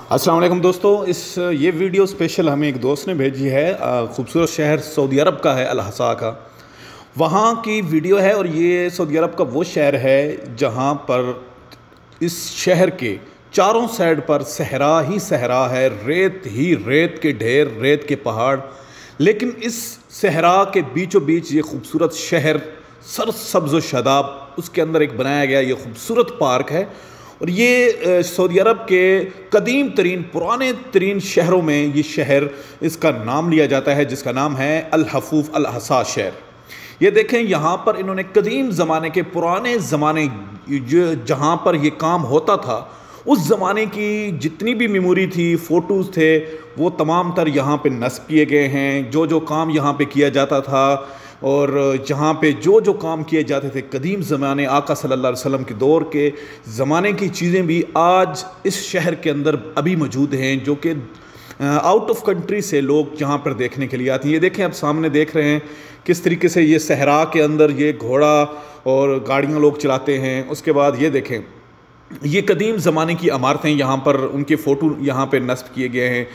अस्सलाम वालेकुम दोस्तों। ये वीडियो स्पेशल हमें एक दोस्त ने भेजी है। खूबसूरत शहर सऊदी अरब का है, अल-हसा का। वहाँ की वीडियो है और ये सऊदी अरब का वो शहर है जहाँ पर इस शहर के चारों साइड पर सहरा ही सहरा है, रेत ही रेत के ढेर, रेत के पहाड़। लेकिन इस सहरा के बीचों बीच ये खूबसूरत शहर सरसब्ज़ व शादाब, उसके अंदर एक बनाया गया ये खूबसूरत पार्क है। और ये सऊदी अरब के कदीम तरीन पुराने तरीन शहरों में ये शहर, इसका नाम लिया जाता है, जिसका नाम है अल-हफूफ अल-हसा शहर। ये देखें, यहाँ पर इन्होंने कदीम ज़माने के पुराने ज़माने जहाँ पर ये काम होता था, उस ज़माने की जितनी भी मेमोरी थी, फ़ोटोज़ थे, वो तमाम तर यहाँ पे नस्ब किए गए हैं। जो जो काम यहाँ पे किया जाता था और जहाँ पे जो जो काम किए जाते थे कदीम ज़माने आका सल्लल्लाहु अलैहि वसल्लम के दौर के ज़माने की चीज़ें भी आज इस शहर के अंदर अभी मौजूद हैं, जो कि आउट ऑफ कंट्री से लोग यहाँ पर देखने के लिए आते हैं। ये देखें, आप सामने देख रहे हैं किस तरीके से ये सहरा के अंदर ये घोड़ा और गाड़ियाँ लोग चलाते हैं। उसके बाद ये देखें, ये कदीम ज़माने की इमारतें, यहाँ पर उनके फ़ोटो यहाँ पे नस्ब किए गए हैं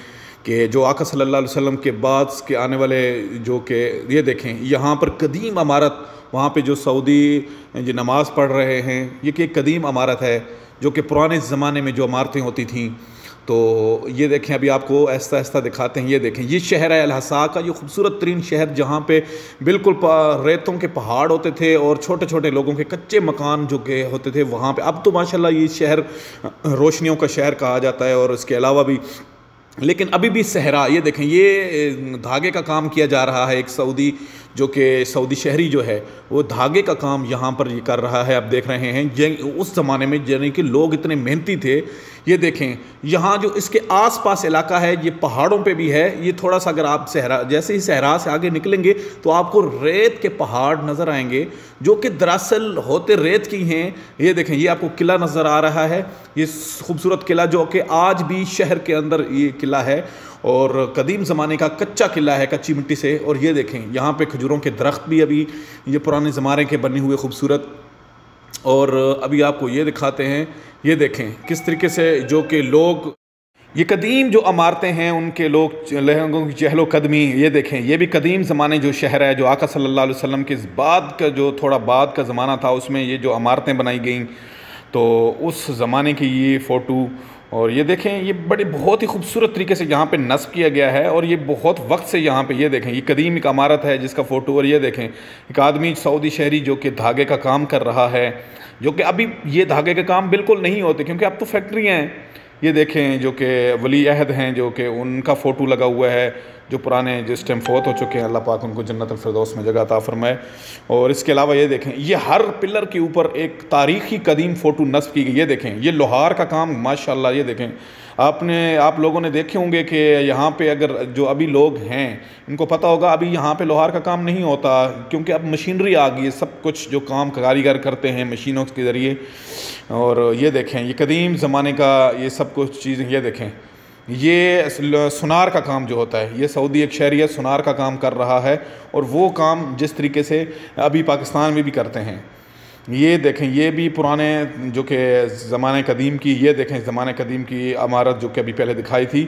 कि जो आका सल्लल्लाहु अलैहि वसल्लम के बाद के आने वाले, जो कि ये देखें यहाँ पर कदीम इमारत, वहाँ पे जो सऊदी जो नमाज़ पढ़ रहे हैं, ये कि एक कदीम इमारत है जो कि पुराने ज़माने में जो इमारतें होती थीं। तो ये देखें, अभी आपको ऐसा ऐसा दिखाते हैं। ये देखें, ये शहर है अल-हसा का, ये खूबसूरत तरीन शहर जहाँ पे बिल्कुल रेतों के पहाड़ होते थे और छोटे छोटे लोगों के कच्चे मकान जो के होते थे वहाँ पे। अब तो माशाल्लाह ये शहर रोशनियों का शहर कहा जाता है और इसके अलावा भी, लेकिन अभी भी सहरा। ये देखें, ये धागे का काम किया जा रहा है। एक सऊदी, जो कि सऊदी शहरी जो है, वो धागे का काम यहाँ पर ये कर रहा है। आप देख रहे हैं उस ज़माने में यानी कि लोग इतने मेहनती थे। ये देखें, यहाँ जो इसके आसपास इलाका है ये पहाड़ों पे भी है। ये थोड़ा सा अगर आप सहरा, जैसे ही सहरा से आगे निकलेंगे तो आपको रेत के पहाड़ नज़र आएंगे, जो कि दरअसल होते रेत की हैं। ये देखें, ये आपको किला नज़र आ रहा है, ये खूबसूरत किला जो कि आज भी शहर के अंदर ये किला है और कदीम ज़माने का कच्चा किला है, कच्ची मिट्टी से। और ये देखें, यहाँ पे खजूरों के दरख्त भी अभी ये पुराने ज़माने के बने हुए खूबसूरत। और अभी आपको ये दिखाते हैं, ये देखें किस तरीके से जो कि लोग, ये कदीम जो इमारतें हैं उनके लोग लोगों की चहलो कदमी। ये देखें, ये भी कदीम ज़माने जो शहर है, जो आका सल्लल्लाहु अलैहि वसल्लम के बाद का जो थोड़ा बाद का ज़माना था, उसमें ये जो इमारतें बनाई गई, तो उस ज़माने की ये फ़ोटो। और ये देखें, ये बड़े बहुत ही खूबसूरत तरीके से यहाँ पे नस्ब किया गया है और ये बहुत वक्त से यहाँ पे, ये देखें, ये कदीम एक इमारत है जिसका फ़ोटो। और ये देखें, एक आदमी सऊदी शहरी जो कि धागे का काम कर रहा है, जो कि अभी ये धागे के काम बिल्कुल नहीं होते क्योंकि अब तो फैक्ट्रियाँ हैं। ये देखें, जो कि वली अहद हैं, जो कि उनका फ़ोटो लगा हुआ है, जो पुराने जिस टाइम फ़ौत हो चुके हैं, अल्लाह पाक उनको जन्नत फिरदौस में जगह अता फरमाए। और इसके अलावा ये देखें, ये हर पिलर के ऊपर एक तारीख़ी कदीम फ़ोटो नस्ब की गई। ये देखें, ये लोहार का काम माशाल्लाह। ये देखें, आप लोगों ने देखे होंगे कि यहाँ पे अगर जो अभी लोग हैं इनको पता होगा, अभी यहाँ पे लोहार का काम नहीं होता क्योंकि अब मशीनरी आ गई है। सब कुछ जो काम कारीगर करते हैं मशीनों के ज़रिए। और ये देखें, ये कदीम ज़माने का ये सब कुछ चीज़ें। ये देखें, ये सुनार का काम जो होता है, ये सऊदी एक शहरी है, सुनार का काम कर रहा है और वो काम जिस तरीके से अभी पाकिस्तान में भी करते हैं। ये देखें, ये भी पुराने जो कि ज़माने कदीम की, ये देखें ज़माने कदीम की इमारत जो कि अभी पहले दिखाई थी।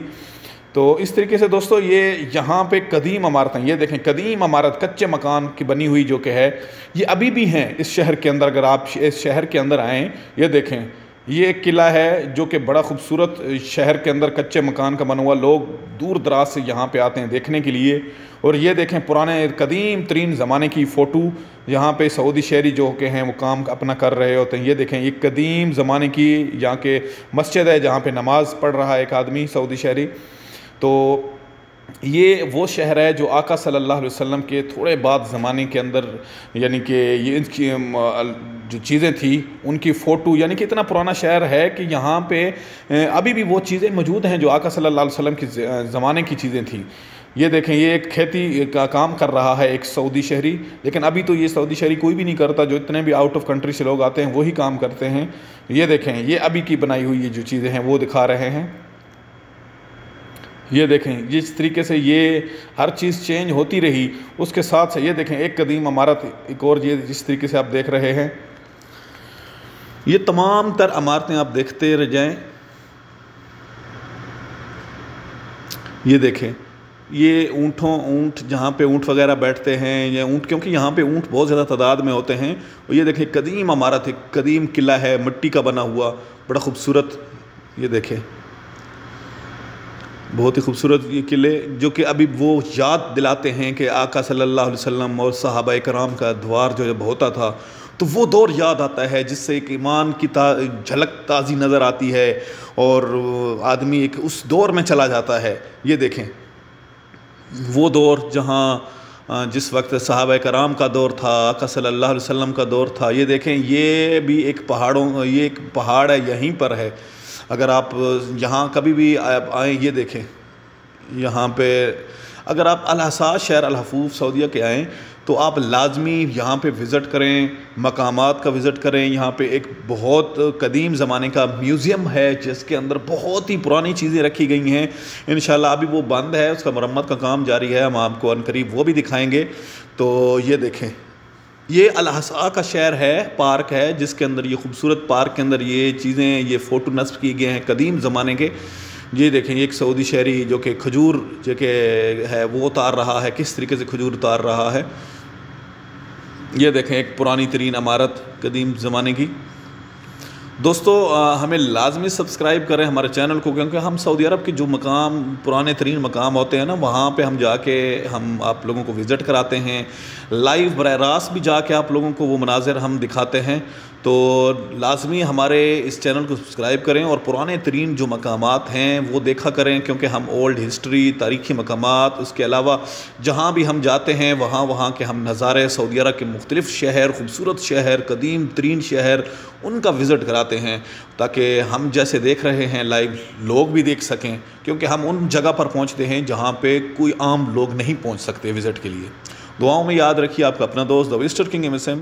तो इस तरीके से दोस्तों, ये यहाँ पे कदीम इमारतें, ये देखें, कदीम इमारत कच्चे मकान की बनी हुई जो कि है, ये अभी भी हैं इस शहर के अंदर। अगर आप इस शहर के अंदर आएँ, ये देखें, ये एक किला है जो कि बड़ा खूबसूरत शहर के अंदर कच्चे मकान का बना हुआ। लोग दूर दराज से यहाँ पे आते हैं देखने के लिए। और ये देखें, पुराने कदीम तरीन ज़माने की फ़ोटो, यहाँ पे सऊदी शहरी जो के हैं वो काम अपना कर रहे होते हैं। ये देखें, ये कदीम ज़माने की यहाँ के मस्जिद है जहाँ पे नमाज़ पढ़ रहा है एक आदमी सऊदी शहरी। तो ये वो शहर है जो आका सल्लल्लाहु अलैहि वसल्लम के थोड़े बाद ज़माने के अंदर, यानी कि ये इनकी जो चीज़ें थी उनकी फ़ोटो, यानी कि इतना पुराना शहर है कि यहाँ पे अभी भी वो चीज़ें मौजूद हैं जो आका सल्लल्लाहु अलैहि वसल्लम के ज़माने की चीज़ें थी। ये देखें, ये एक खेती का काम कर रहा है एक सऊदी शहरी, लेकिन अभी तो ये सऊदी शहरी कोई भी नहीं करता। जो इतने भी आउट ऑफ कंट्री से लोग आते हैं वही काम करते हैं। ये देखें, ये अभी की बनाई हुई ये जो चीज़ें हैं वो दिखा रहे हैं। ये देखें, जिस तरीके से ये हर चीज़ चेंज होती रही, उसके साथ से ये देखें, एक कदीम इमारत, एक और ये जिस तरीके से आप देख रहे हैं, ये तमाम तर इमारतें आप देखते रह जाएँ। ये देखें, ये ऊँट जहाँ पे ऊँट वगैरह बैठते हैं, या ऊँट, क्योंकि यहाँ पे ऊँट बहुत ज़्यादा तादाद में होते हैं। और ये देखें कदीम इमारत है, कदीम किला है, मिट्टी का बना हुआ, बड़ा खूबसूरत। ये देखें बहुत ही खूबसूरत ये किले, जो कि अभी वो याद दिलाते हैं कि आका सल्लल्लाहु अलैहि वसल्लम और सहाबा कराम का द्वार जो जब होता था, तो वो दौर याद आता है, जिससे एक ईमान की झलक ताज़ी नज़र आती है और आदमी एक उस दौर में चला जाता है। ये देखें वो दौर जहाँ जिस वक्त सहाबा कराम का दौर था, आका सल्लल्लाहु अलैहि वसल्लम का दौर था। ये देखें, ये भी एक ये एक पहाड़ है, यहीं पर है। अगर आप यहाँ कभी भी आप आएँ, ये देखें यहाँ पे, अगर आप अल हसा शहर अल हफूफ सऊदीया के आएँ तो आप लाजमी यहाँ पे विज़िट करें, मकामात का विज़िट करें। यहाँ पे एक बहुत कदीम ज़माने का म्यूज़ियम है, जिसके अंदर बहुत ही पुरानी चीज़ें रखी गई हैं। इंशाल्लाह अभी वो बंद है, उसका मरम्मत का काम जारी है, हम आपको अनकरीब वो भी दिखाएंगे। तो ये देखें, ये अल हसा का शहर है, पार्क है, जिसके अंदर ये खूबसूरत पार्क के अंदर ये चीज़ें, ये फ़ोटो नस्ब किए गए हैं कदीम ज़माने के। ये देखें, एक सऊदी शहरी जो कि खजूर जो कि है वो उतार रहा है, किस तरीके से खजूर उतार रहा है। ये देखें एक पुरानी तरीन इमारत कदीम ज़माने की। दोस्तों हमें लाजमी सब्सक्राइब करें हमारे चैनल को, क्योंकि हम सऊदी अरब के जो मकाम, पुराने तरीन मकाम होते हैं ना, वहाँ पे हम जाके हम आप लोगों को विज़िट कराते हैं, लाइव बराह रास्त भी जाके आप लोगों को वो मनाज़िर हम दिखाते हैं। तो लाजमी हमारे इस चैनल को सब्सक्राइब करें और पुराने तरीन जो मकामात हैं वो देखा करें, क्योंकि हम ओल्ड हिस्ट्री, तारीख़ी मकामात, उसके अलावा जहाँ भी हम जाते हैं वहाँ के हम नज़ारे सऊदी अरब के मुख्तलिफ़ शहर, खूबसूरत शहर, कदीम तरीन शहर, उनका विज़िट कराते हैं, ताकि हम जैसे देख रहे हैं लाइव लोग भी देख सकें, क्योंकि हम उन जगह पर पहुँचते हैं जहाँ पे कोई आम लोग नहीं पहुँच सकते विज़िट के लिए। दुआओं में याद रखिए, आपका अपना दोस्त द विज़िटर किंग MSM।